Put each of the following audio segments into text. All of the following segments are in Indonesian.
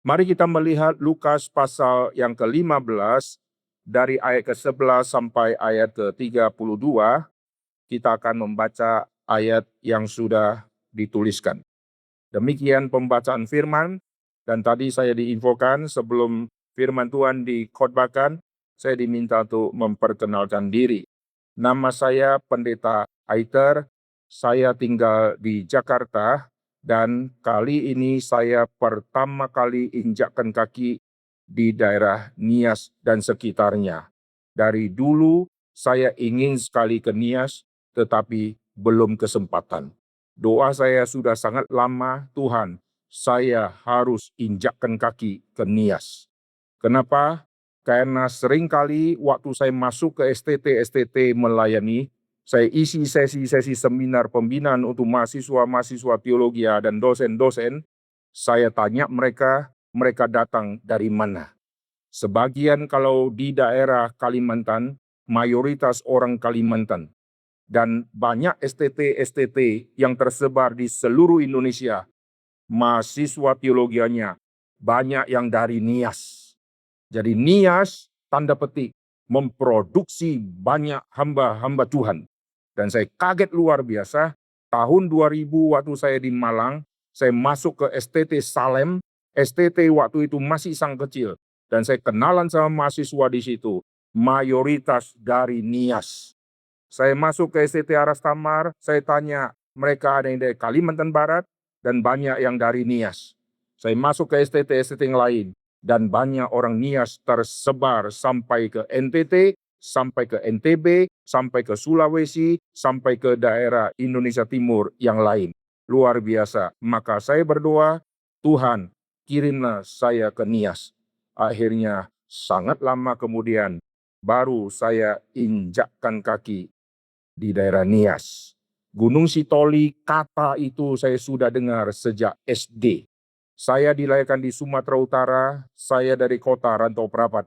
Mari kita melihat Lukas pasal yang ke-15 dari ayat ke-11 sampai ayat ke-32. Kita akan membaca ayat yang sudah dituliskan. Demikian pembacaan firman, dan tadi saya diinfokan sebelum firman Tuhan dikhotbahkan, saya diminta untuk memperkenalkan diri. Nama saya Pendeta Aiter, saya tinggal di Jakarta, dan kali ini saya pertama kali injakkan kaki di daerah Nias dan sekitarnya. Dari dulu saya ingin sekali ke Nias, tetapi belum kesempatan. Doa saya sudah sangat lama, Tuhan, saya harus injakkan kaki ke Nias. Kenapa? Karena seringkali waktu saya masuk ke STT melayani, saya isi sesi-sesi seminar pembinaan untuk mahasiswa-mahasiswa teologi dan dosen-dosen, saya tanya mereka, mereka datang dari mana? Sebagian kalau di daerah Kalimantan, mayoritas orang Kalimantan. Dan banyak STT yang tersebar di seluruh Indonesia, mahasiswa teologianya banyak yang dari Nias. Jadi Nias, tanda petik, memproduksi banyak hamba-hamba Tuhan. Dan saya kaget luar biasa, tahun 2000 waktu saya di Malang, saya masuk ke STT Salem, STT waktu itu masih sangat kecil. Dan saya kenalan sama mahasiswa di situ, mayoritas dari Nias. Saya masuk ke STT Aras Tamar, saya tanya, mereka ada yang dari Kalimantan Barat, dan banyak yang dari Nias. Saya masuk ke STT yang lain, dan banyak orang Nias tersebar sampai ke NTT, sampai ke NTB, sampai ke Sulawesi, sampai ke daerah Indonesia Timur yang lain. Luar biasa. Maka saya berdoa, Tuhan, kirimlah saya ke Nias. Akhirnya, sangat lama kemudian, baru saya injakkan kaki di daerah Nias. Gunung Sitoli, kata itu saya sudah dengar sejak SD. Saya dilahirkan di Sumatera Utara, saya dari kota Rantau Prapat.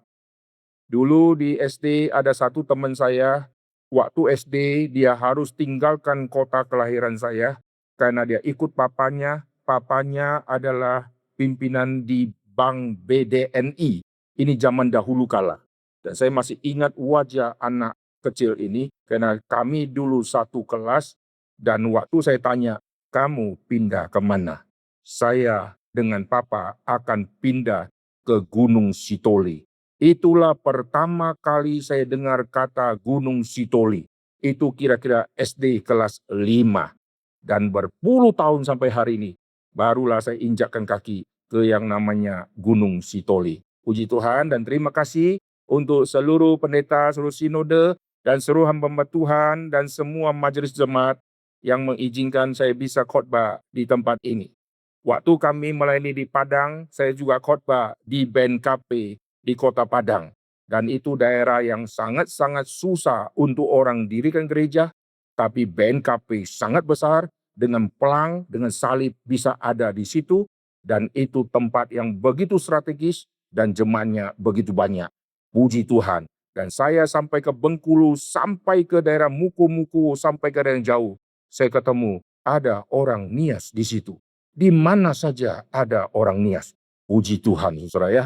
Dulu di SD ada satu teman saya, waktu SD dia harus tinggalkan kota kelahiran saya, karena dia ikut papanya adalah pimpinan di Bank BDNI. Ini zaman dahulu kala. Dan saya masih ingat wajah anak kecil ini, karena kami dulu satu kelas, dan waktu saya tanya, kamu pindah kemana? Saya dengan papa akan pindah ke Gunung Sitoli. Itulah pertama kali saya dengar kata Gunung Sitoli. Itu kira-kira SD kelas 5. Dan berpuluh tahun sampai hari ini, barulah saya injakkan kaki ke yang namanya Gunung Sitoli. Puji Tuhan dan terima kasih untuk seluruh pendeta, seluruh sinode, dan seluruh hamba Tuhan, dan semua majelis jemaat yang mengizinkan saya bisa khotbah di tempat ini. Waktu kami melayani di Padang, saya juga khotbah di BNKP di Kota Padang. Dan itu daerah yang sangat-sangat susah untuk orang dirikan gereja, tapi BNKP sangat besar, dengan pelang, dengan salib bisa ada di situ, dan itu tempat yang begitu strategis, dan jemaatnya begitu banyak. Puji Tuhan. Dan saya sampai ke Bengkulu, sampai ke daerah Muko-Muko, sampai ke daerah yang jauh. Saya ketemu ada orang Nias di situ. Di mana saja ada orang Nias. Puji Tuhan, saudara ya.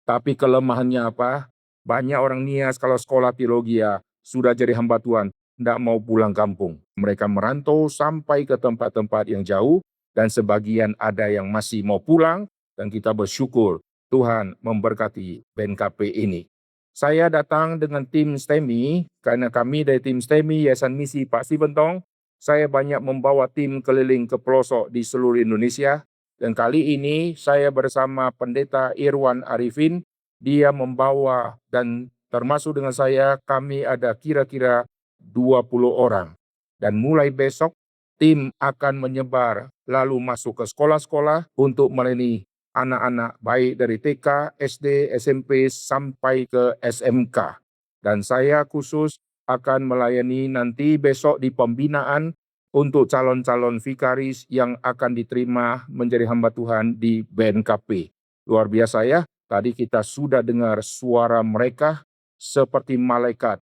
Tapi kelemahannya apa? Banyak orang Nias kalau sekolah teologi sudah jadi hamba Tuhan, tidak mau pulang kampung. Mereka merantau sampai ke tempat-tempat yang jauh, dan sebagian ada yang masih mau pulang, dan kita bersyukur Tuhan memberkati BNKP ini. Saya datang dengan tim STEMI, karena kami dari tim STEMI, Yayasan Misi Pak Sibentong, saya banyak membawa tim keliling ke pelosok di seluruh Indonesia, dan kali ini saya bersama Pendeta Irwan Arifin, dia membawa dan termasuk dengan saya, kami ada kira-kira 20 orang. Dan mulai besok, tim akan menyebar lalu masuk ke sekolah-sekolah untuk melayani anak-anak baik dari TK, SD, SMP, sampai ke SMK. Dan saya khusus akan melayani nanti besok di pembinaan untuk calon-calon vikaris yang akan diterima menjadi hamba Tuhan di BNKP. Luar biasa ya, tadi kita sudah dengar suara mereka seperti malaikat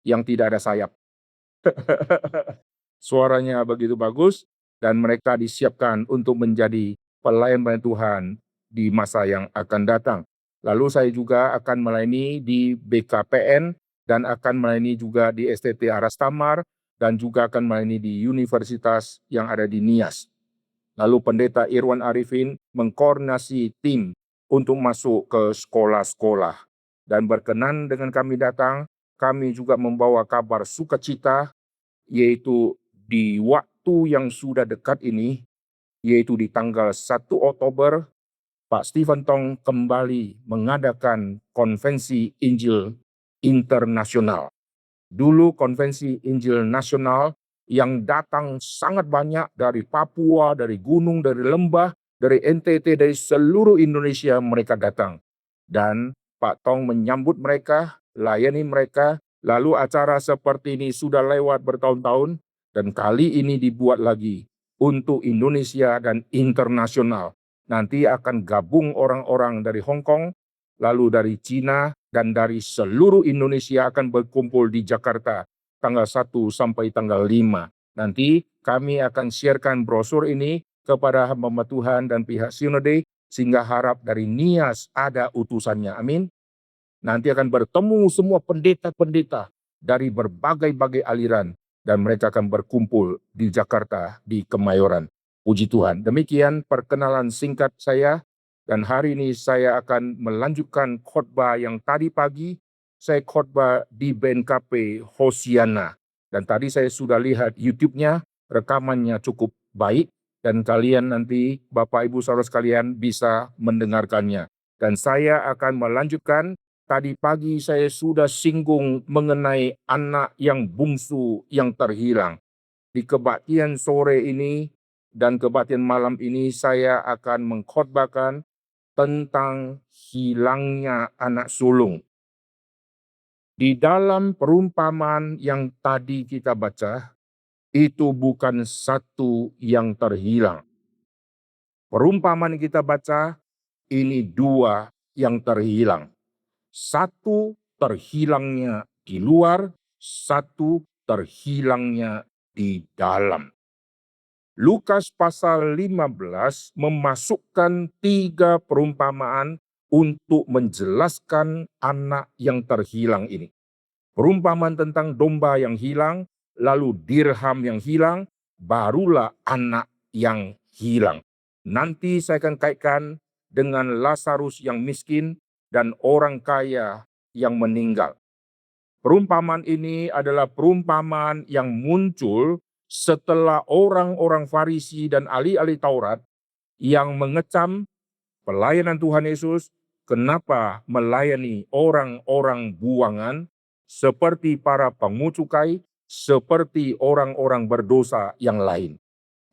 yang tidak ada sayap. Suaranya begitu bagus, dan mereka disiapkan untuk menjadi pelayan Tuhan di masa yang akan datang. Lalu saya juga akan melayani di BKPN dan akan melayani juga di STT Aras Tamar dan juga akan melayani di universitas yang ada di Nias. Lalu Pendeta Irwan Arifin mengkoordinasi tim untuk masuk ke sekolah-sekolah. Dan berkenan dengan kami datang, kami juga membawa kabar sukacita, yaitu di waktu yang sudah dekat ini, yaitu di tanggal 1 Oktober, Pak Stephen Tong kembali mengadakan konvensi Injil internasional. Dulu konvensi Injil nasional yang datang sangat banyak dari Papua, dari gunung, dari lembah, dari NTT, dari seluruh Indonesia mereka datang. Dan Pak Tong menyambut mereka, layani mereka, lalu acara seperti ini sudah lewat bertahun-tahun, dan kali ini dibuat lagi untuk Indonesia dan internasional. Nanti akan gabung orang-orang dari Hong Kong, lalu dari Cina, dan dari seluruh Indonesia akan berkumpul di Jakarta tanggal 1 sampai tanggal 5. Nanti kami akan sharekan brosur ini kepada hamba Tuhan dan pihak Sinode sehingga harap dari Nias ada utusannya. Amin. Nanti akan bertemu semua pendeta-pendeta dari berbagai-bagai aliran dan mereka akan berkumpul di Jakarta di Kemayoran. Puji Tuhan. Demikian perkenalan singkat saya. Dan hari ini saya akan melanjutkan khotbah yang tadi pagi. Saya khotbah di BNKP Hosiana. Dan tadi saya sudah lihat YouTube-nya, rekamannya cukup baik. Dan kalian nanti, Bapak Ibu Saudara sekalian, bisa mendengarkannya. Dan saya akan melanjutkan, tadi pagi saya sudah singgung mengenai anak yang bungsu yang terhilang. Di kebaktian sore ini dan kebaktian malam ini saya akan mengkhotbahkan tentang hilangnya anak sulung. Di dalam perumpamaan yang tadi kita baca, itu bukan satu yang terhilang. Perumpamaan yang kita baca, ini dua yang terhilang. Satu terhilangnya di luar, satu terhilangnya di dalam. Lukas pasal 15 memasukkan 3 perumpamaan untuk menjelaskan anak yang terhilang ini. Perumpamaan tentang domba yang hilang, lalu dirham yang hilang, barulah anak yang hilang. Nanti saya akan kaitkan dengan Lazarus yang miskin dan orang kaya yang meninggal. Perumpamaan ini adalah perumpamaan yang muncul setelah orang-orang Farisi dan ahli-ahli Taurat yang mengecam pelayanan Tuhan Yesus, kenapa melayani orang-orang buangan seperti para pungut cukai, seperti orang-orang berdosa yang lain.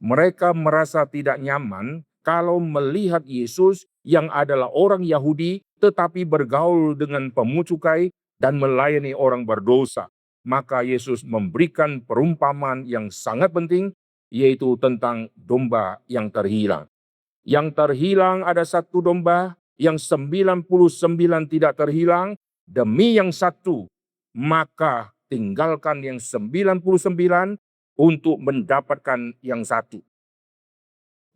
Mereka merasa tidak nyaman kalau melihat Yesus yang adalah orang Yahudi tetapi bergaul dengan pungut cukai dan melayani orang berdosa. Maka Yesus memberikan perumpamaan yang sangat penting, yaitu tentang domba yang terhilang. Yang terhilang ada satu domba, yang 99 tidak terhilang, demi yang satu, maka tinggalkan yang 99 untuk mendapatkan yang satu.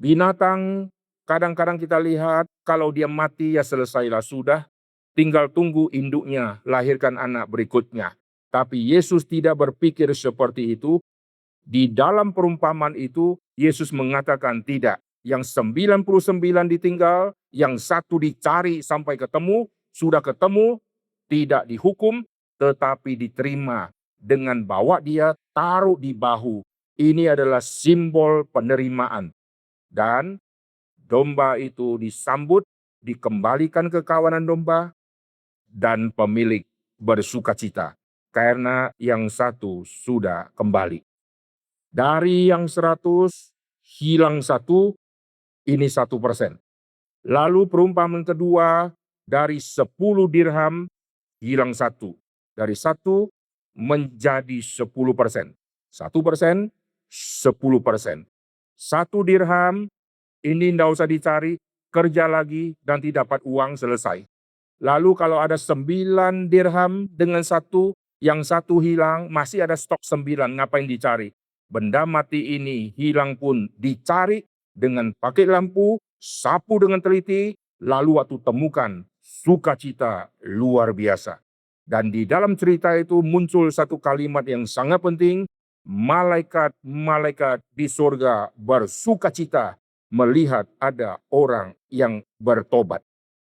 Binatang kadang-kadang kita lihat kalau dia mati ya selesailah sudah, tinggal tunggu induknya lahirkan anak berikutnya. Tapi Yesus tidak berpikir seperti itu. Di dalam perumpamaan itu Yesus mengatakan tidak. Yang 99 ditinggal, yang satu dicari sampai ketemu, sudah ketemu, tidak dihukum, tetapi diterima dengan bawa dia taruh di bahu. Ini adalah simbol penerimaan. Dan domba itu disambut, dikembalikan ke kawanan domba, dan pemilik bersukacita karena yang satu sudah kembali. Dari yang 100 hilang satu, ini 1%. Lalu perumpamaan kedua, dari 10 dirham hilang satu. Dari 1 menjadi 10%. 1%, 10%. 1 dirham, ini tidak usah dicari, kerja lagi nanti dapat uang selesai. Lalu kalau ada 9 dirham dengan 1, yang 1 hilang, masih ada stok 9, ngapain dicari? Benda mati ini hilang pun dicari dengan pakai lampu, sapu dengan teliti, lalu waktu temukan sukacita luar biasa. Dan di dalam cerita itu muncul satu kalimat yang sangat penting, malaikat-malaikat di surga bersukacita melihat ada orang yang bertobat.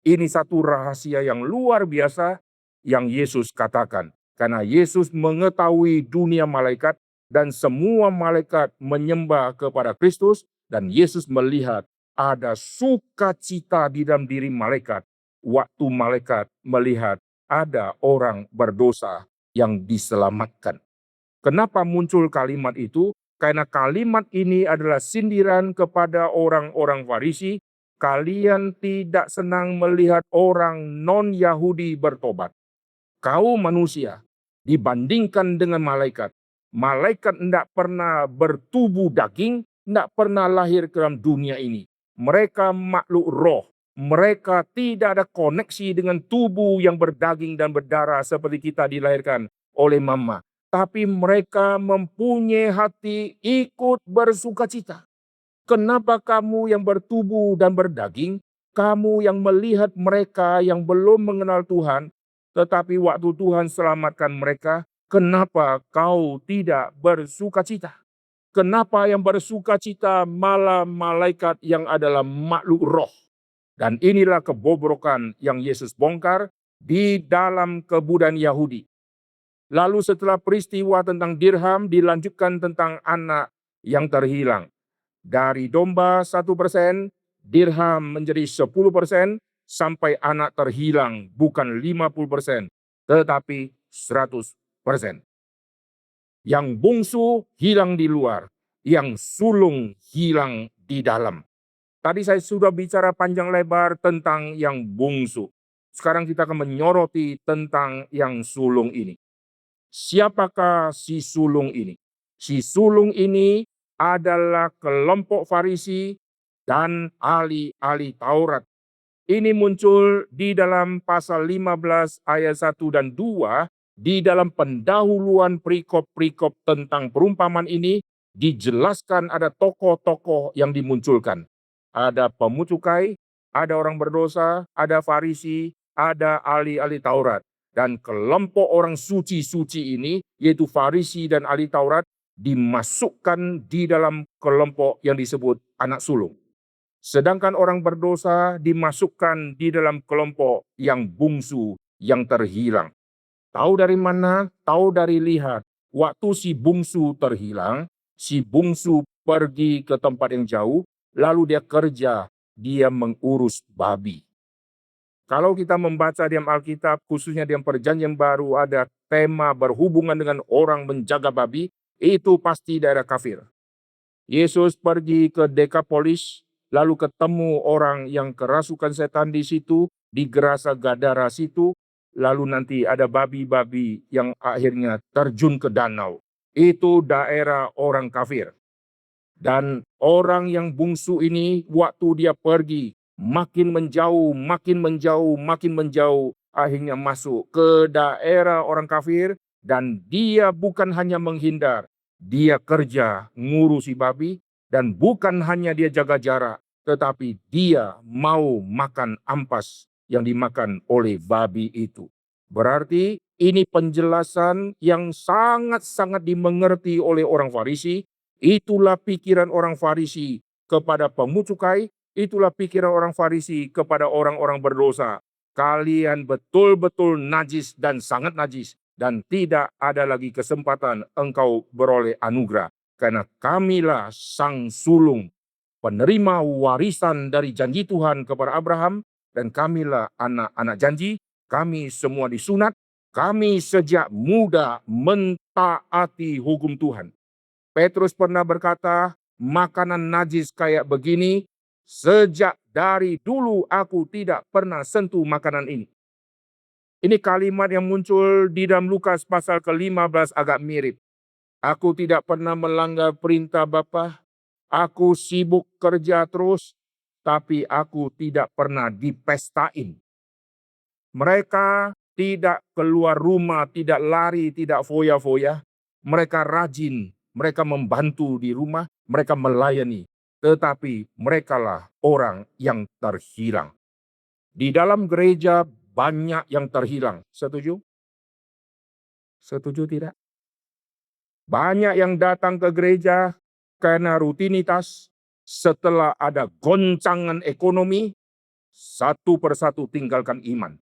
Ini satu rahasia yang luar biasa yang Yesus katakan. Karena Yesus mengetahui dunia malaikat dan semua malaikat menyembah kepada Kristus, dan Yesus melihat ada sukacita di dalam diri malaikat waktu malaikat melihat ada orang berdosa yang diselamatkan. Kenapa muncul kalimat itu? Karena kalimat ini adalah sindiran kepada orang-orang Farisi. Kalian tidak senang melihat orang non-Yahudi bertobat. Kau manusia dibandingkan dengan malaikat. Malaikat tidak pernah bertubuh daging, tidak pernah lahir ke dalam dunia ini. Mereka makhluk roh. Mereka tidak ada koneksi dengan tubuh yang berdaging dan berdarah seperti kita dilahirkan oleh mama. Tapi mereka mempunyai hati ikut bersukacita. Kenapa kamu yang bertubuh dan berdaging, kamu yang melihat mereka yang belum mengenal Tuhan, tetapi waktu Tuhan selamatkan mereka, kenapa kau tidak bersukacita? Kenapa yang bersukacita malah malaikat yang adalah makhluk roh? Dan inilah kebobrokan yang Yesus bongkar di dalam kebudayaan Yahudi. Lalu setelah peristiwa tentang dirham dilanjutkan tentang anak yang terhilang. Dari domba 1%, dirham menjadi 10%, sampai anak terhilang bukan 50%, tetapi 100%. Yang bungsu hilang di luar, yang sulung hilang di dalam. Tadi saya sudah bicara panjang lebar tentang yang bungsu. Sekarang kita akan menyoroti tentang yang sulung ini. Siapakah si sulung ini? Si sulung ini adalah kelompok Farisi dan ahli-ahli Taurat. Ini muncul di dalam pasal 15 ayat 1 dan 2. Di dalam pendahuluan perikop-perikop tentang perumpamaan ini dijelaskan ada tokoh-tokoh yang dimunculkan. Ada pemungut cukai, ada orang berdosa, ada Farisi, ada ahli-ahli Taurat. Dan kelompok orang suci-suci ini, yaitu Farisi dan ahli Taurat, dimasukkan di dalam kelompok yang disebut anak sulung. Sedangkan orang berdosa dimasukkan di dalam kelompok yang bungsu, yang terhilang. Tahu dari mana? Tahu dari lihat. Waktu si bungsu terhilang, si bungsu pergi ke tempat yang jauh, lalu dia kerja, dia mengurus babi. Kalau kita membaca di Alkitab, khususnya di Perjanjian Baru, ada tema berhubungan dengan orang menjaga babi, itu pasti daerah kafir. Yesus pergi ke Dekapolis, lalu ketemu orang yang kerasukan setan di situ, di Gerasa Gadara situ, lalu nanti ada babi-babi yang akhirnya terjun ke danau. Itu daerah orang kafir. Dan orang yang bungsu ini, waktu dia pergi, makin menjauh, makin menjauh, makin menjauh, akhirnya masuk ke daerah orang kafir, dan dia bukan hanya menghindar, dia kerja ngurusi babi, dan bukan hanya dia jaga jarak, tetapi dia mau makan ampas yang dimakan oleh babi itu. Berarti ini penjelasan yang sangat-sangat dimengerti oleh orang Farisi. Itulah pikiran orang Farisi kepada pemungut cukai, itulah pikiran orang Farisi kepada orang-orang berdosa. Kalian betul-betul najis dan sangat najis, dan tidak ada lagi kesempatan engkau beroleh anugerah. Karena kamilah sang sulung, penerima warisan dari janji Tuhan kepada Abraham, dan kamilah anak-anak janji, kami semua disunat, kami sejak muda mentaati hukum Tuhan. Petrus pernah berkata, makanan najis kayak begini, sejak dari dulu aku tidak pernah sentuh makanan ini. Ini kalimat yang muncul di dalam Lukas pasal ke-15 agak mirip. Aku tidak pernah melanggar perintah Bapa, aku sibuk kerja terus, tapi aku tidak pernah dipestain. Mereka tidak keluar rumah, tidak lari, tidak foya-foya. Mereka rajin, mereka membantu di rumah, mereka melayani. Tetapi merekalah orang yang terhilang. Di dalam gereja banyak yang terhilang. Setuju? Setuju tidak? Banyak yang datang ke gereja karena rutinitas. Setelah ada goncangan ekonomi, satu persatu tinggalkan iman.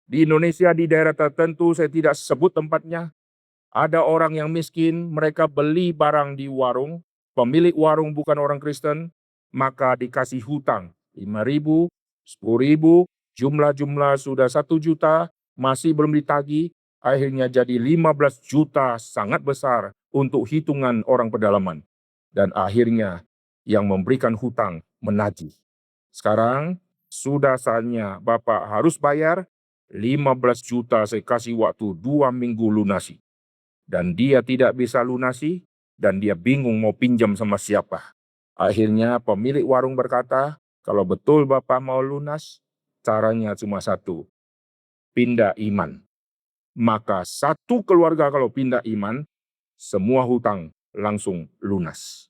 Di Indonesia, di daerah tertentu, saya tidak sebut tempatnya, ada orang yang miskin, mereka beli barang di warung, pemilik warung bukan orang Kristen, maka dikasih hutang 5.000, 10.000, jumlah-jumlah sudah 1 juta, masih belum ditagih, akhirnya jadi 15 juta, sangat besar untuk hitungan orang pedalaman. Dan akhirnya yang memberikan hutang menagih. Sekarang sudah saatnya Bapak harus bayar 15 juta, saya kasih waktu 2 minggu lunasi. Dan dia tidak bisa lunasi, dan dia bingung mau pinjam sama siapa. Akhirnya pemilik warung berkata, kalau betul Bapak mau lunas, caranya cuma satu, pindah iman. Maka satu keluarga kalau pindah iman, semua hutang langsung lunas.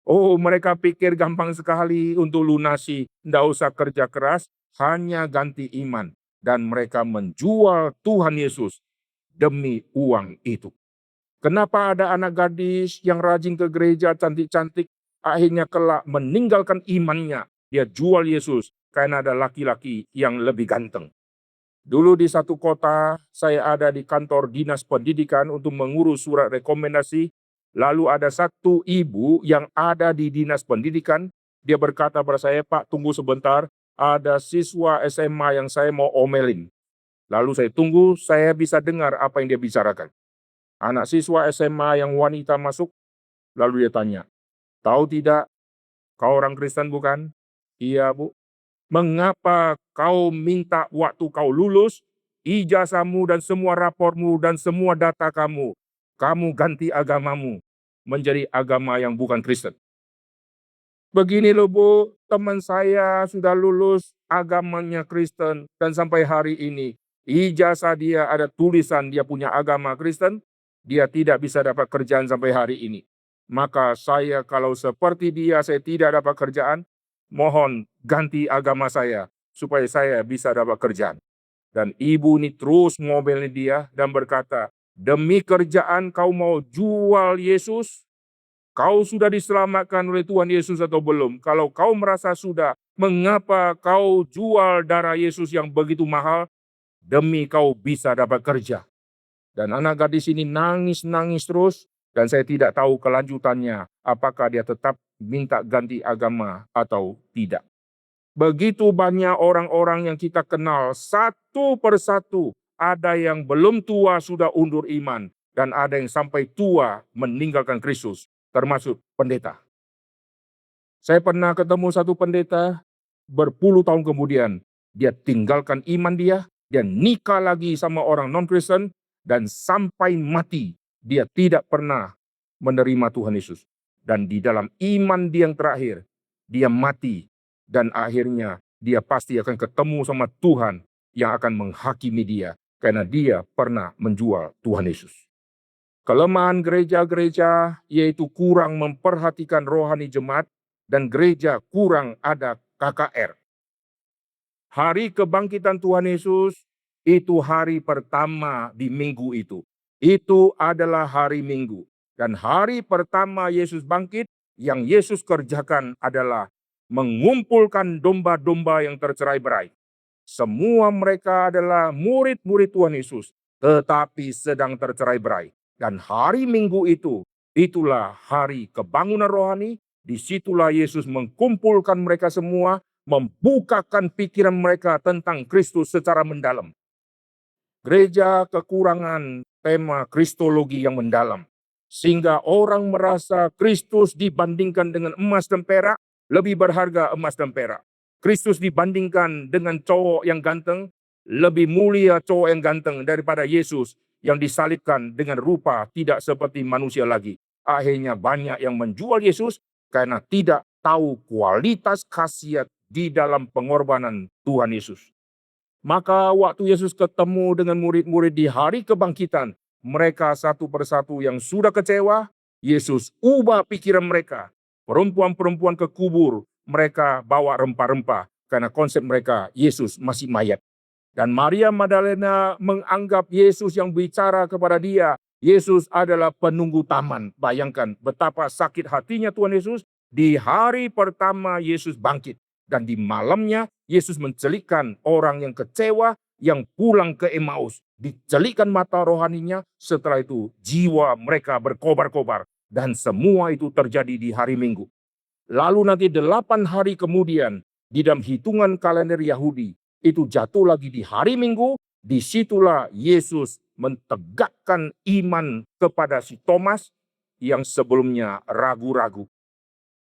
Oh, mereka pikir gampang sekali untuk lunasi, tidak usah kerja keras, hanya ganti iman. Dan mereka menjual Tuhan Yesus demi uang itu. Kenapa ada anak gadis yang rajin ke gereja cantik-cantik, akhirnya kelak meninggalkan imannya, dia jual Yesus karena ada laki-laki yang lebih ganteng. Dulu di satu kota, saya ada di kantor dinas pendidikan untuk mengurus surat rekomendasi. Lalu ada satu ibu yang ada di dinas pendidikan, dia berkata pada saya, Pak, tunggu sebentar, ada siswa SMA yang saya mau omelin. Lalu saya tunggu, saya bisa dengar apa yang dia bicarakan. Anak siswa SMA yang wanita masuk, lalu dia tanya, tahu tidak, kau orang Kristen bukan? Iya, Bu. Mengapa kau minta waktu kau lulus, ijazahmu dan semua rapormu dan semua data kamu ganti agamamu menjadi agama yang bukan Kristen? Begini loh Bu, teman saya sudah lulus agamanya Kristen dan sampai hari ini ijazah dia ada tulisan dia punya agama Kristen, dia tidak bisa dapat kerjaan sampai hari ini. Maka saya kalau seperti dia saya tidak dapat kerjaan, mohon ganti agama saya supaya saya bisa dapat kerjaan. Dan ibu ini terus ngomelin dia dan berkata, demi kerjaan kau mau jual Yesus? Kau sudah diselamatkan oleh Tuhan Yesus atau belum? Kalau kau merasa sudah, mengapa kau jual darah Yesus yang begitu mahal demi kau bisa dapat kerja? Dan anak gadis ini nangis-nangis terus, dan saya tidak tahu kelanjutannya, apakah dia tetap minta ganti agama atau tidak. Begitu banyak orang-orang yang kita kenal, satu persatu, ada yang belum tua sudah undur iman, dan ada yang sampai tua meninggalkan Kristus, termasuk pendeta. Saya pernah ketemu satu pendeta, berpuluh tahun kemudian, dia tinggalkan iman dia nikah lagi sama orang non-Kristen, dan sampai mati, dia tidak pernah menerima Tuhan Yesus. Dan di dalam iman dia yang terakhir, dia mati, dan akhirnya dia pasti akan ketemu sama Tuhan yang akan menghakimi dia, karena dia pernah menjual Tuhan Yesus. Kelemahan gereja-gereja yaitu kurang memperhatikan rohani jemaat, dan gereja kurang ada KKR. Hari kebangkitan Tuhan Yesus itu hari pertama di minggu itu. Itu adalah hari Minggu. Dan hari pertama Yesus bangkit, yang Yesus kerjakan adalah mengumpulkan domba-domba yang tercerai-berai. Semua mereka adalah murid-murid Tuhan Yesus, tetapi sedang tercerai-berai. Dan hari Minggu itu, itulah hari kebangunan rohani. Disitulah Yesus mengumpulkan mereka semua, membukakan pikiran mereka tentang Kristus secara mendalam. Gereja kekurangan tema kristologi yang mendalam, sehingga orang merasa Kristus dibandingkan dengan emas dan perak, lebih berharga emas dan perak. Kristus dibandingkan dengan cowok yang ganteng, lebih mulia cowok yang ganteng daripada Yesus yang disalibkan dengan rupa tidak seperti manusia lagi. Akhirnya banyak yang menjual Yesus karena tidak tahu kualitas khasiat di dalam pengorbanan Tuhan Yesus. Maka waktu Yesus ketemu dengan murid-murid di hari kebangkitan, mereka satu persatu yang sudah kecewa, Yesus ubah pikiran mereka. Perempuan-perempuan ke kubur, mereka bawa rempah-rempah karena konsep mereka Yesus masih mayat. Dan Maria Magdalena menganggap Yesus yang bicara kepada dia, Yesus adalah penunggu taman. Bayangkan betapa sakit hatinya Tuhan Yesus. Di hari pertama Yesus bangkit. Dan di malamnya Yesus mencelikkan orang yang kecewa yang pulang ke Emmaus. Dicelikkan mata rohaninya, setelah itu jiwa mereka berkobar-kobar. Dan semua itu terjadi di hari Minggu. Lalu nanti 8 hari kemudian, di dalam hitungan kalender Yahudi, itu jatuh lagi di hari Minggu, disitulah Yesus mentegakkan iman kepada si Thomas yang sebelumnya ragu-ragu.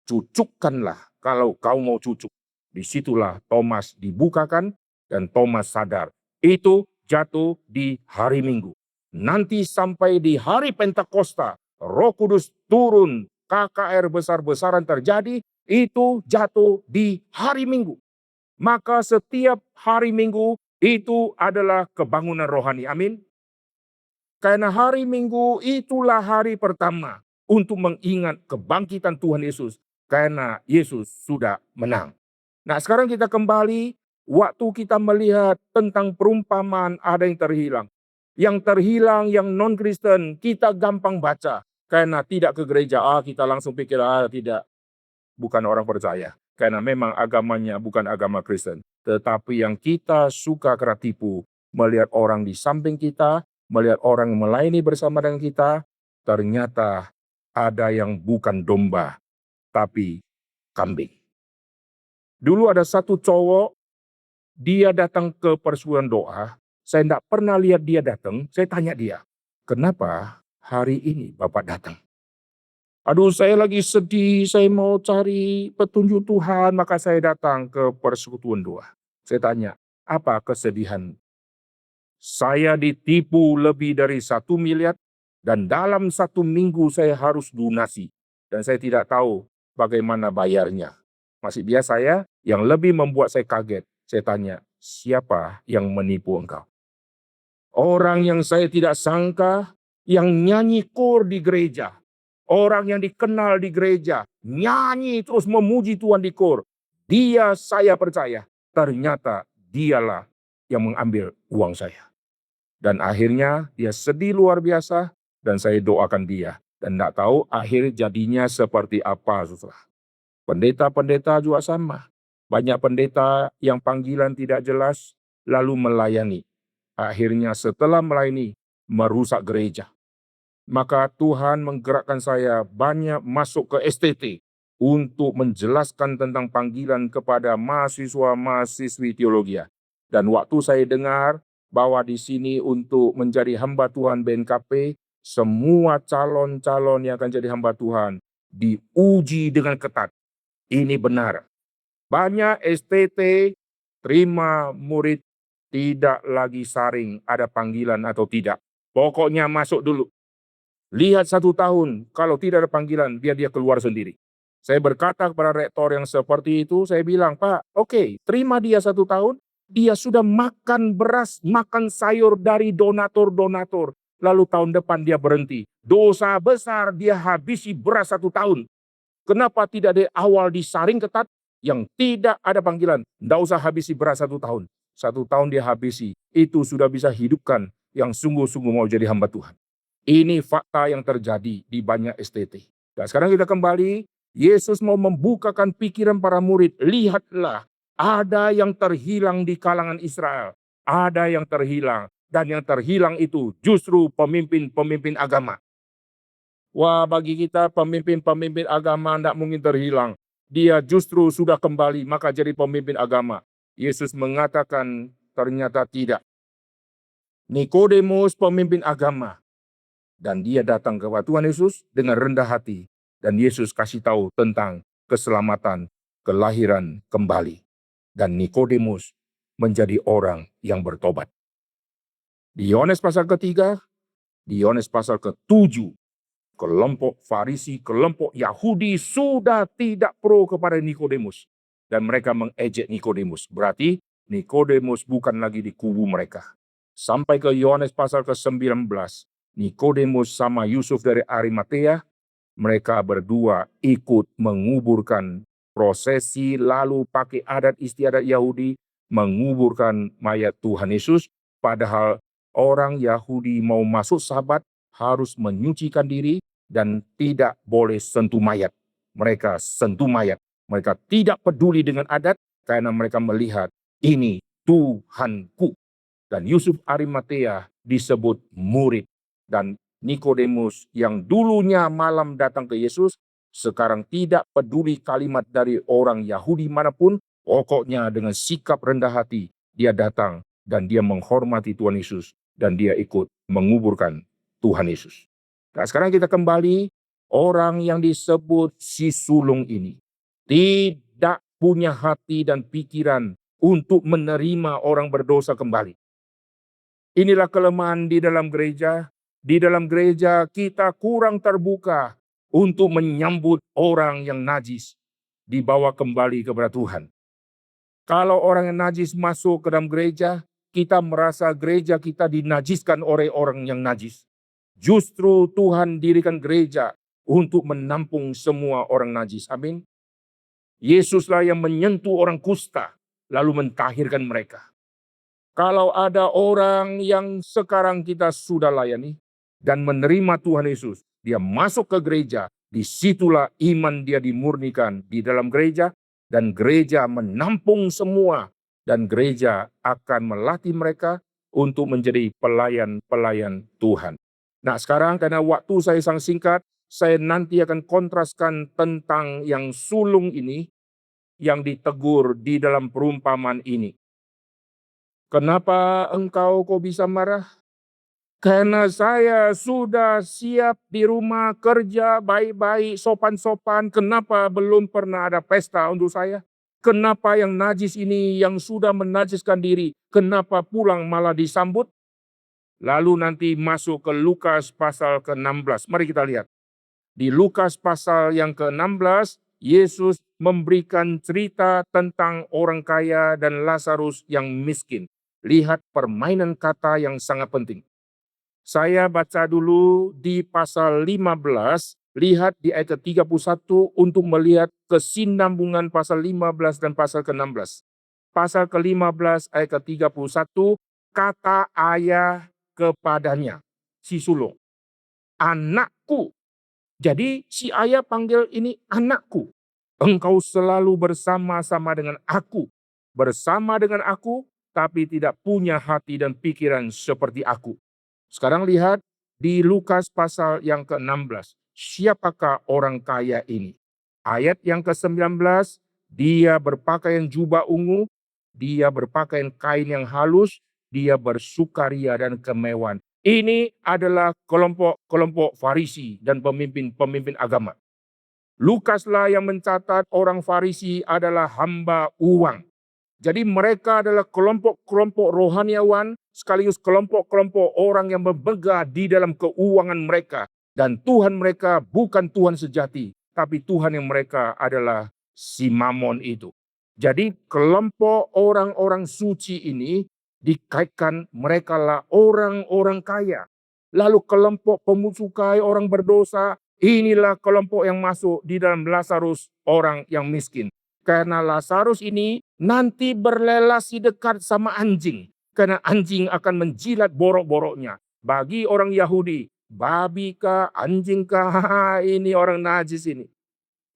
Cucukkanlah kalau kau mau cucuk. Disitulah Thomas dibukakan dan Thomas sadar. Itu jatuh di hari Minggu. Nanti sampai di hari Pentakosta, Roh Kudus turun, KKR besar-besaran terjadi, itu jatuh di hari Minggu. Maka setiap hari Minggu itu adalah kebangunan rohani. Amin. Karena hari Minggu itulah hari pertama untuk mengingat kebangkitan Tuhan Yesus. Karena Yesus sudah menang. Nah, sekarang kita kembali, waktu kita melihat tentang perumpamaan ada yang terhilang. Yang terhilang, yang non-Kristen, kita gampang baca. Karena tidak ke gereja, kita langsung pikir, tidak, bukan orang percaya. Karena memang agamanya bukan agama Kristen. Tetapi yang kita suka kena tipu, melihat orang di samping kita, melihat orang yang melayani bersama dengan kita, ternyata ada yang bukan domba, tapi kambing. Dulu ada satu cowok, dia datang ke persekutuan doa. Saya tidak pernah lihat dia datang. Saya tanya dia, kenapa hari ini Bapak datang? Aduh, saya lagi sedih, saya mau cari petunjuk Tuhan, maka saya datang ke persekutuan doa. Saya tanya, apa kesedihan? Saya ditipu lebih dari 1 miliar, dan dalam 1 minggu saya harus lunasi. Dan saya tidak tahu bagaimana bayarnya. Masih biasa ya, yang lebih membuat saya kaget. Saya tanya, siapa yang menipu engkau? Orang yang saya tidak sangka, yang nyanyi kor di gereja. Orang yang dikenal di gereja, nyanyi terus memuji Tuhan di kor. Dia saya percaya, ternyata dialah yang mengambil uang saya. Dan akhirnya dia sedih luar biasa, dan saya doakan dia. Dan tidak tahu akhir jadinya seperti apa, saudara. Pendeta-pendeta juga sama. Banyak pendeta yang panggilan tidak jelas, lalu melayani. Akhirnya setelah melayani, merusak gereja. Maka Tuhan menggerakkan saya banyak masuk ke STT untuk menjelaskan tentang panggilan kepada mahasiswa-mahasiswi teologi. Dan waktu saya dengar bahwa di sini untuk menjadi hamba Tuhan BNKP, semua calon-calon yang akan jadi hamba Tuhan diuji dengan ketat. Ini benar. Banyak STT terima murid tidak lagi saring ada panggilan atau tidak. Pokoknya masuk dulu. Lihat 1 tahun, kalau tidak ada panggilan, biar dia keluar sendiri. Saya berkata kepada rektor yang seperti itu, saya bilang, Pak, oke, terima dia 1 tahun, dia sudah makan beras, makan sayur dari donatur-donatur. Lalu tahun depan dia berhenti. Dosa besar dia habisi beras 1 tahun. Kenapa tidak dari awal disaring ketat? Yang tidak ada panggilan, tidak usah habisi beras 1 tahun. 1 tahun dia habisi, itu sudah bisa hidupkan yang sungguh-sungguh mau jadi hamba Tuhan. Ini fakta yang terjadi di banyak STT. Dan sekarang kita kembali, Yesus mau membukakan pikiran para murid. Lihatlah, ada yang terhilang di kalangan Israel. Ada yang terhilang. Dan yang terhilang itu justru pemimpin-pemimpin agama. Wah, bagi kita pemimpin-pemimpin agama tidak mungkin terhilang. Dia justru sudah kembali, maka jadi pemimpin agama. Yesus mengatakan ternyata tidak. Nikodemus pemimpin agama. Dan dia datang kepada Tuhan Yesus dengan rendah hati. Dan Yesus kasih tahu tentang keselamatan, kelahiran kembali. Dan Nikodemus menjadi orang yang bertobat. Di Yohanes pasal ketiga, di Yohanes pasal ke-7, kelompok Farisi, kelompok Yahudi sudah tidak pro kepada Nikodemus. Dan mereka mengejek Nikodemus. Berarti Nikodemus bukan lagi di kubu mereka. Sampai ke Yohanes pasal ke-19, Nikodemus sama Yusuf dari Arimatea, mereka berdua ikut menguburkan prosesi lalu pakai adat istiadat Yahudi menguburkan mayat Tuhan Yesus, padahal orang Yahudi mau masuk Sabat harus menyucikan diri dan tidak boleh sentuh mayat. Mereka sentuh mayat. Mereka tidak peduli dengan adat karena mereka melihat ini Tuhanku. Dan Yusuf Arimatea disebut murid. Dan Nikodemus yang dulunya malam datang ke Yesus, sekarang tidak peduli kalimat dari orang Yahudi manapun, pokoknya dengan sikap rendah hati, dia datang dan dia menghormati Tuhan Yesus dan dia ikut menguburkan Tuhan Yesus. Nah, sekarang kita kembali, orang yang disebut si sulung ini tidak punya hati dan pikiran untuk menerima orang berdosa kembali. Inilah kelemahan di dalam gereja. Di dalam gereja kita kurang terbuka untuk menyambut orang yang najis dibawa kembali kepada Tuhan. Kalau orang yang najis masuk ke dalam gereja, kita merasa gereja kita dinajiskan oleh orang yang najis. Justru Tuhan dirikan gereja untuk menampung semua orang najis. Amin. Yesuslah yang menyentuh orang kusta lalu mentahirkan mereka. Kalau ada orang yang sekarang kita sudah layani dan menerima Tuhan Yesus, dia masuk ke gereja, disitulah iman dia dimurnikan di dalam gereja, dan gereja menampung semua, dan gereja akan melatih mereka untuk menjadi pelayan-pelayan Tuhan. Nah, sekarang karena waktu saya sangat singkat, saya nanti akan kontraskan tentang yang sulung ini yang ditegur di dalam perumpamaan ini. Kenapa engkau kok bisa marah? Karena saya sudah siap di rumah kerja baik-baik, sopan-sopan. Kenapa belum pernah ada pesta untuk saya? Kenapa yang najis ini yang sudah menajiskan diri, kenapa pulang malah disambut? Lalu nanti masuk ke Lukas pasal ke-16. Mari kita lihat. Di Lukas pasal yang ke-16, Yesus memberikan cerita tentang orang kaya dan Lazarus yang miskin. Lihat permainan kata yang sangat penting. Saya baca dulu di pasal 15, lihat di ayat ke-31 untuk melihat kesinambungan pasal 15 dan pasal ke-16. Pasal ke-15 ayat ke-31, kata ayah kepadanya, si sulung, anakku. Jadi si ayah panggil ini anakku. Engkau selalu bersama-sama dengan aku. Bersama dengan aku, tapi tidak punya hati dan pikiran seperti aku. Sekarang lihat di Lukas pasal yang ke-16. Siapakah orang kaya ini? Ayat yang ke-19, dia berpakaian jubah ungu, dia berpakaian kain yang halus, dia bersukaria dan kemewahan. Ini adalah kelompok-kelompok Farisi dan pemimpin-pemimpin agama. Lukaslah yang mencatat orang Farisi adalah hamba uang. Jadi mereka adalah kelompok-kelompok rohaniawan sekaligus kelompok-kelompok orang yang bermegah di dalam keuangan mereka. Dan Tuhan mereka bukan Tuhan sejati, tapi Tuhan yang mereka adalah si Mamon itu. Jadi kelompok orang-orang suci ini dikaitkan mereka lah orang-orang kaya. Lalu kelompok pemusukai orang berdosa, inilah kelompok yang masuk di dalam Lazarus, orang yang miskin. Karena Lazarus ini nanti berrelasi dekat sama anjing. Karena anjing akan menjilat borok-boroknya. Bagi orang Yahudi, babi kah, anjing kah, ini orang najis ini.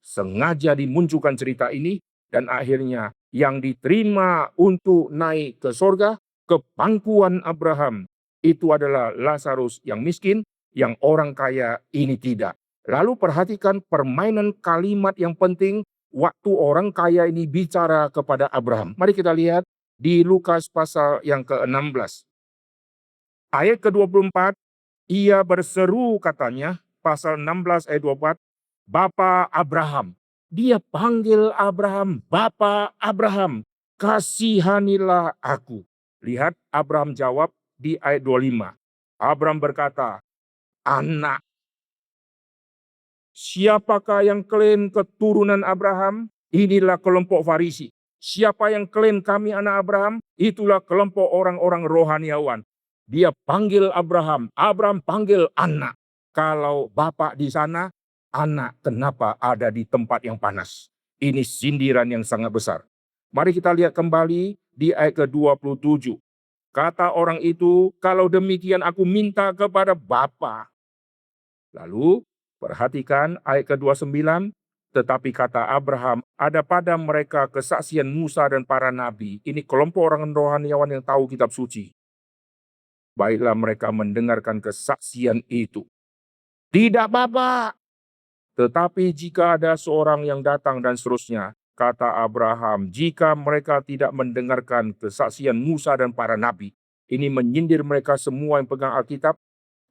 Sengaja dimunculkan cerita ini, dan akhirnya yang diterima untuk naik ke sorga, ke pangkuan Abraham, itu adalah Lazarus yang miskin, yang orang kaya ini tidak. Lalu perhatikan permainan kalimat yang penting waktu orang kaya ini bicara kepada Abraham. Mari kita lihat di Lukas pasal yang ke-16. Ayat ke-24, ia berseru katanya, pasal 16 ayat 24, Bapa Abraham. Dia panggil Abraham, Bapa Abraham, kasihanilah aku. Lihat Abraham jawab di ayat 25. Abraham berkata, anak. Siapakah yang klaim keturunan Abraham? Inilah kelompok Farisi. Siapa yang klaim kami anak Abraham? Itulah kelompok orang-orang rohaniawan. Dia panggil Abraham, Abraham panggil anak. Kalau bapak di sana, anak kenapa ada di tempat yang panas? Ini sindiran yang sangat besar. Mari kita lihat kembali di ayat ke-27. Kata orang itu, kalau demikian aku minta kepada Bapa. Lalu perhatikan ayat ke-29. Tetapi kata Abraham, ada pada mereka kesaksian Musa dan para nabi. Ini kelompok orang rohaniawan yang tahu kitab suci. Baiklah mereka mendengarkan kesaksian itu. Tidak Bapa, tetapi jika ada seorang yang datang dan seterusnya, kata Abraham, jika mereka tidak mendengarkan kesaksian Musa dan para nabi, ini menyindir mereka semua yang pegang Alkitab.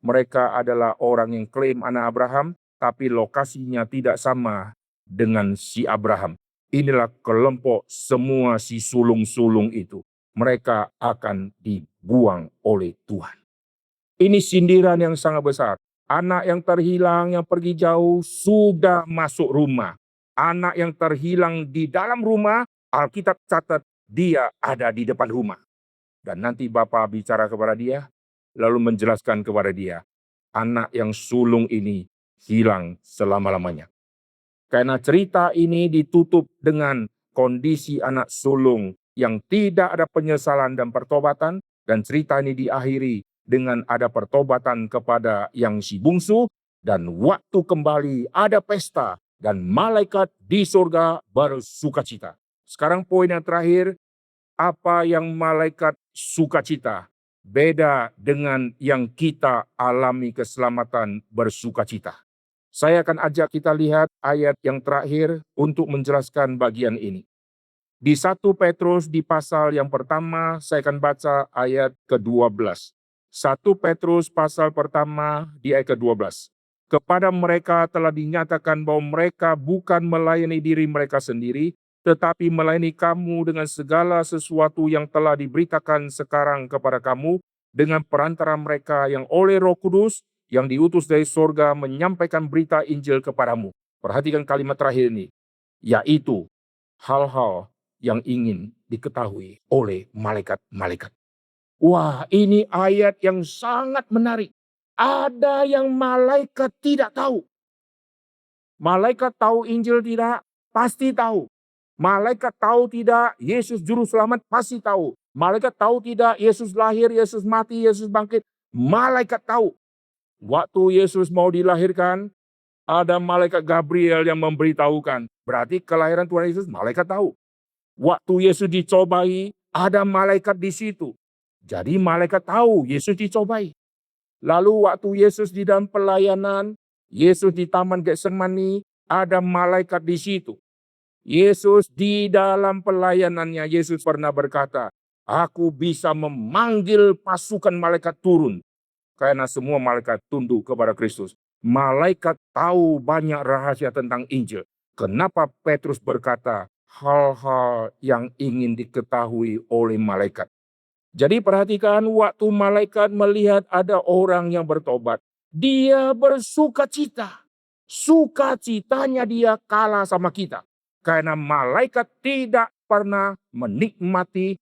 Mereka adalah orang yang klaim anak Abraham, tapi lokasinya tidak sama dengan si Abraham. Inilah kelompok semua si sulung-sulung itu. Mereka akan dibuang oleh Tuhan. Ini sindiran yang sangat besar. Anak yang terhilang, yang pergi jauh, sudah masuk rumah. Anak yang terhilang di dalam rumah, Alkitab catat dia ada di depan rumah. Dan nanti Bapa bicara kepada dia, lalu menjelaskan kepada dia, anak yang sulung ini hilang selama-lamanya. Karena cerita ini ditutup dengan kondisi anak sulung yang tidak ada penyesalan dan pertobatan, dan cerita ini diakhiri dengan ada pertobatan kepada yang si bungsu, dan waktu kembali ada pesta, dan malaikat di surga bersukacita. Sekarang poin yang terakhir, apa yang malaikat sukacita beda dengan yang kita alami keselamatan bersukacita. Saya akan ajak kita lihat ayat yang terakhir untuk menjelaskan bagian ini. Di 1 Petrus di pasal yang pertama, saya akan baca ayat ke-12. 1 Petrus pasal pertama di ayat ke-12. Kepada mereka telah dinyatakan bahwa mereka bukan melayani diri mereka sendiri, tetapi melayani kamu dengan segala sesuatu yang telah diberitakan sekarang kepada kamu, dengan perantara mereka yang oleh Roh Kudus, yang diutus dari sorga menyampaikan berita Injil kepadamu. Perhatikan kalimat terakhir ini, yaitu hal-hal yang ingin diketahui oleh malaikat-malaikat. Wah, ini ayat yang sangat menarik. Ada yang malaikat tidak tahu. Malaikat tahu Injil tidak? Pasti tahu. Malaikat tahu tidak Yesus juru selamat? Pasti tahu. Malaikat tahu tidak Yesus lahir, Yesus mati, Yesus bangkit? Malaikat tahu. Waktu Yesus mau dilahirkan, ada malaikat Gabriel yang memberitahukan. Berarti kelahiran Tuhan Yesus, malaikat tahu. Waktu Yesus dicobai, ada malaikat di situ. Jadi malaikat tahu Yesus dicobai. Lalu waktu Yesus di dalam pelayanan, Yesus di Taman Getsemani, ada malaikat di situ. Yesus di dalam pelayanannya, Yesus pernah berkata, aku bisa memanggil pasukan malaikat turun. Karena semua malaikat tunduk kepada Kristus. Malaikat tahu banyak rahasia tentang Injil. Kenapa Petrus berkata hal-hal yang ingin diketahui oleh malaikat? Jadi perhatikan, waktu malaikat melihat ada orang yang bertobat, dia bersukacita. Sukacitanya dia kalah sama kita. Karena malaikat tidak pernah menikmati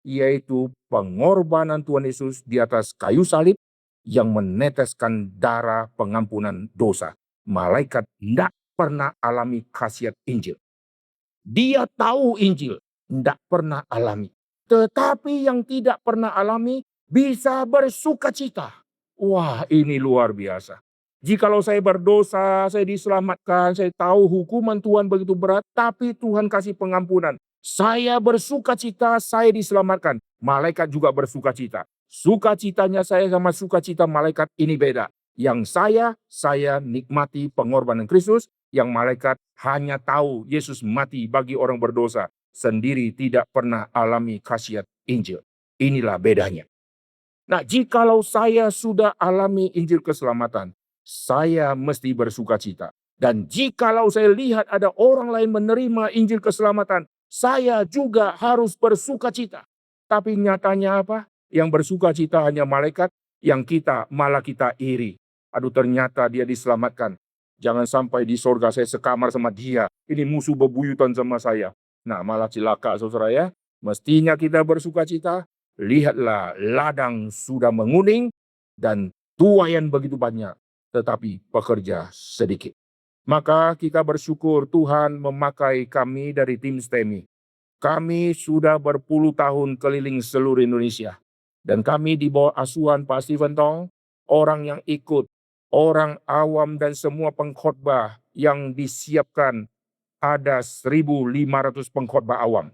yaitu pengorbanan Tuhan Yesus di atas kayu salib yang meneteskan darah pengampunan dosa. Malaikat tidak pernah alami khasiat Injil. Dia tahu Injil, tidak pernah alami. Tetapi yang tidak pernah alami bisa bersukacita. Wah, ini luar biasa. Jikalau saya berdosa, saya diselamatkan, saya tahu hukuman Tuhan begitu berat, tapi Tuhan kasih pengampunan. Saya bersukacita, saya diselamatkan. Malaikat juga bersukacita. Sukacitanya saya sama sukacita malaikat ini beda. Yang saya nikmati pengorbanan Kristus. Yang malaikat hanya tahu Yesus mati bagi orang berdosa. Sendiri tidak pernah alami khasiat Injil. Inilah bedanya. Nah, jikalau saya sudah alami Injil keselamatan, saya mesti bersukacita. Dan jikalau saya lihat ada orang lain menerima Injil keselamatan, saya juga harus bersukacita. Tapi nyatanya apa? Yang bersukacita hanya malaikat, yang kita malah kita iri. Aduh, ternyata dia diselamatkan. Jangan sampai di sorga saya sekamar sama dia. Ini musuh bebuyutan sama saya. Nah, malah celaka saudara ya. Mestinya kita bersukacita. Lihatlah, ladang sudah menguning dan tuaian begitu banyak, tetapi pekerja sedikit. Maka kita bersyukur Tuhan memakai kami dari tim STEMI. Kami sudah berpuluh tahun keliling seluruh Indonesia. Dan kami di bawah asuhan Pak Stephen Tong, orang yang ikut, orang awam dan semua pengkhotbah yang disiapkan ada 1.500 pengkhotbah awam.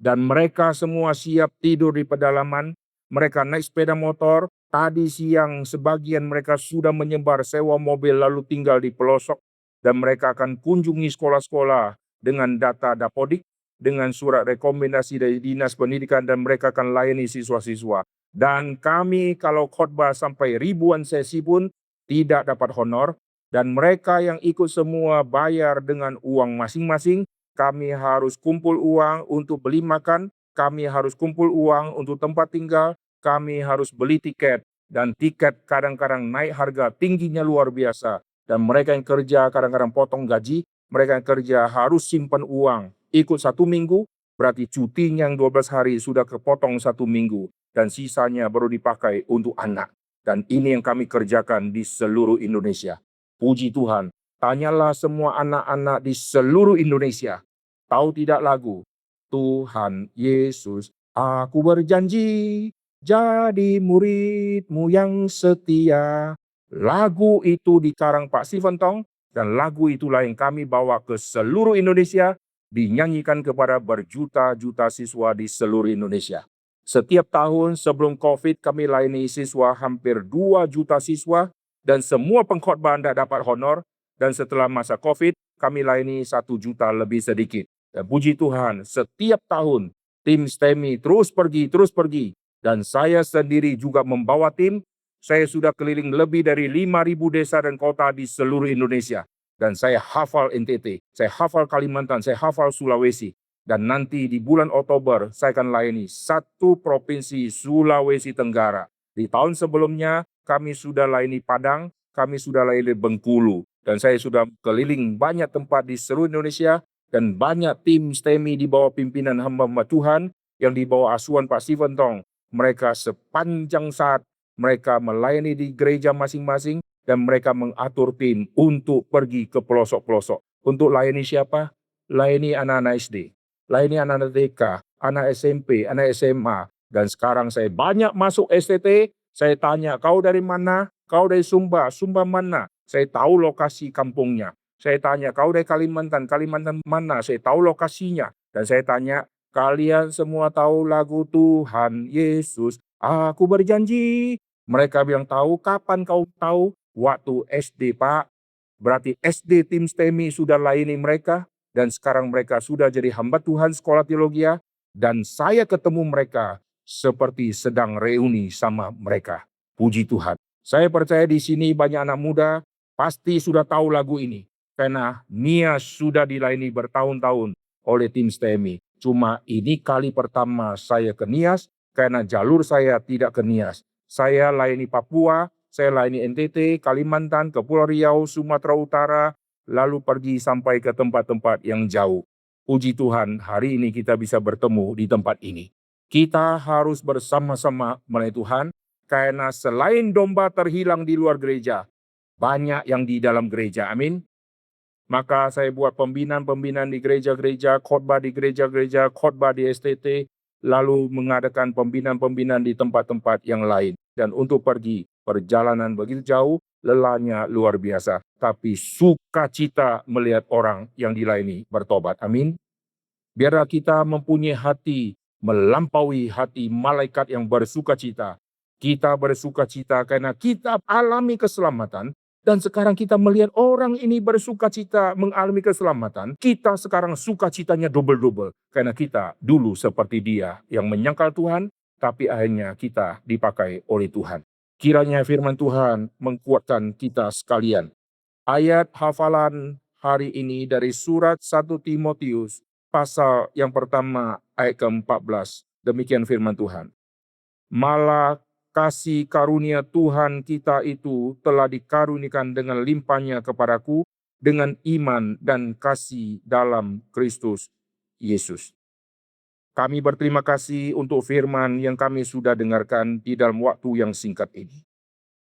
Dan mereka semua siap tidur di pedalaman, mereka naik sepeda motor, tadi siang sebagian mereka sudah menyebar sewa mobil lalu tinggal di pelosok, dan mereka akan kunjungi sekolah-sekolah dengan data Dapodik, dengan surat rekomendasi dari Dinas Pendidikan, dan mereka akan layani siswa-siswa. Dan kami kalau khotbah sampai ribuan sesi pun tidak dapat honor, dan mereka yang ikut semua bayar dengan uang masing-masing. Kami harus kumpul uang untuk beli makan, kami harus kumpul uang untuk tempat tinggal, kami harus beli tiket, dan tiket kadang-kadang naik harga tingginya luar biasa. Dan mereka yang kerja kadang-kadang potong gaji, mereka yang kerja harus simpan uang. Ikut 1 minggu, berarti cutinya yang 12 hari sudah kepotong 1 minggu, dan sisanya baru dipakai untuk anak. Dan ini yang kami kerjakan di seluruh Indonesia. Puji Tuhan. Tanyalah semua anak-anak di seluruh Indonesia. Tahu tidak lagu? Tuhan Yesus, aku berjanji jadi murid-Mu yang setia. Lagu itu dikarang Pak Stephen Tong, dan lagu itulah yang kami bawa ke seluruh Indonesia, dinyanyikan kepada berjuta-juta siswa di seluruh Indonesia. Setiap tahun sebelum COVID kami layani siswa hampir 2 juta siswa, dan semua pengkhotbah tidak dapat honor, dan setelah masa COVID, kami layani 1 juta lebih sedikit. Dan puji Tuhan, setiap tahun tim STEMI terus pergi. Dan saya sendiri juga membawa tim. Saya sudah keliling lebih dari 5.000 desa dan kota di seluruh Indonesia. Dan saya hafal NTT, saya hafal Kalimantan, saya hafal Sulawesi. Dan nanti di bulan Oktober, saya akan layani 1 provinsi Sulawesi Tenggara. Di tahun sebelumnya, kami sudah layani Padang, kami sudah layani Bengkulu, dan saya sudah keliling banyak tempat di seluruh Indonesia, dan banyak tim STEMI di bawah pimpinan hamba-hamba Tuhan yang di bawah asuhan Pak Stephen Tong. Mereka sepanjang saat mereka melayani di gereja masing-masing, dan mereka mengatur tim untuk pergi ke pelosok-pelosok. Untuk layani siapa? Layani anak-anak SD, layani anak-anak TK, anak SMP, anak SMA. Dan sekarang saya banyak masuk STT, saya tanya, kau dari mana? Kau dari Sumba, Sumba mana? Saya tahu lokasi kampungnya. Saya tanya, kau dari Kalimantan, Kalimantan mana? Saya tahu lokasinya. Dan saya tanya, kalian semua tahu lagu Tuhan Yesus, aku berjanji. Mereka bilang tahu, kapan kau tahu? Waktu SD, Pak. Berarti SD tim STEMI sudah layani mereka, dan sekarang mereka sudah jadi hamba Tuhan sekolah teologi, dan saya ketemu mereka seperti sedang reuni sama mereka. Puji Tuhan. Saya percaya di sini banyak anak muda pasti sudah tahu lagu ini, karena Nias sudah dilayani bertahun-tahun oleh tim STEMI. Cuma ini kali pertama saya ke Nias, karena jalur saya tidak ke Nias. Saya layani Papua, saya layani NTT, Kalimantan, Kepulauan Riau, Sumatera Utara, lalu pergi sampai ke tempat-tempat yang jauh. Puji Tuhan, hari ini kita bisa bertemu di tempat ini. Kita harus bersama-sama melayani Tuhan, karena selain domba terhilang di luar gereja, banyak yang di dalam gereja. Amin. Maka saya buat pembinaan-pembinaan di gereja-gereja, khotbah di gereja-gereja, khotbah di STT, lalu mengadakan pembinaan-pembinaan di tempat-tempat yang lain. Dan untuk pergi, perjalanan begitu jauh, lelahnya luar biasa. Tapi sukacita melihat orang yang dilayani bertobat. Amin. Biarlah kita mempunyai hati melampaui hati malaikat yang bersukacita. Kita bersukacita karena kita alami keselamatan, dan sekarang kita melihat orang ini bersukacita mengalami keselamatan. Kita sekarang sukacitanya double-double, karena kita dulu seperti dia yang menyangkal Tuhan, tapi akhirnya kita dipakai oleh Tuhan. Kiranya firman Tuhan menguatkan kita sekalian. Ayat hafalan hari ini dari surat 1 Timotius pasal yang pertama ayat ke-14. Demikian firman Tuhan. Malah kasih karunia Tuhan kita itu telah dikarunikan dengan limpahnya kepadaku dengan iman dan kasih dalam Kristus Yesus. Kami berterima kasih untuk firman yang kami sudah dengarkan di dalam waktu yang singkat ini.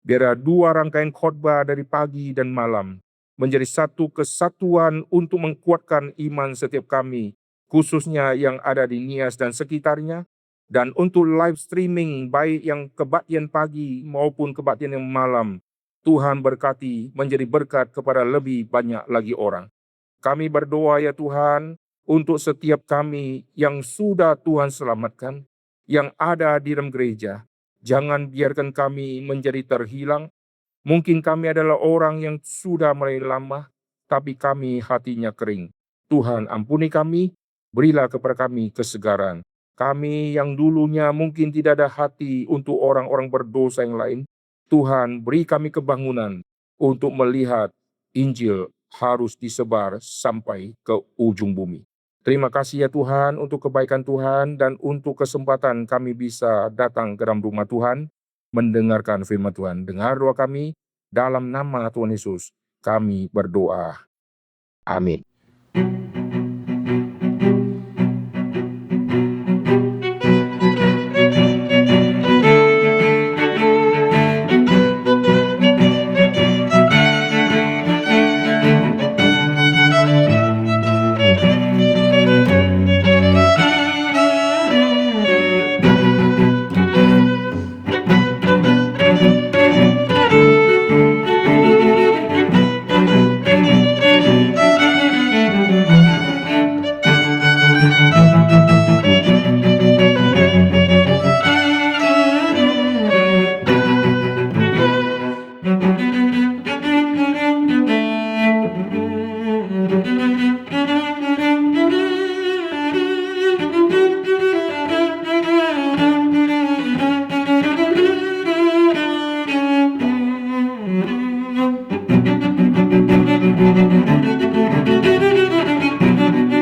Biarlah 2 rangkaian khotbah dari pagi dan malam menjadi satu kesatuan untuk menguatkan iman setiap kami, khususnya yang ada di Nias dan sekitarnya, dan untuk live streaming baik yang kebaktian pagi maupun kebaktian yang malam. Tuhan berkati menjadi berkat kepada lebih banyak lagi orang. Kami berdoa ya Tuhan untuk setiap kami yang sudah Tuhan selamatkan, yang ada di dalam gereja. Jangan biarkan kami menjadi terhilang. Mungkin kami adalah orang yang sudah mulai lama, tapi kami hatinya kering. Tuhan ampuni kami, berilah kepada kami kesegaran. Kami yang dulunya mungkin tidak ada hati untuk orang-orang berdosa yang lain, Tuhan beri kami kebangunan untuk melihat Injil harus disebar sampai ke ujung bumi. Terima kasih ya Tuhan untuk kebaikan Tuhan dan untuk kesempatan kami bisa datang ke dalam rumah Tuhan, mendengarkan firman Tuhan. Dengar doa kami, dalam nama Tuhan Yesus kami berdoa. Amin.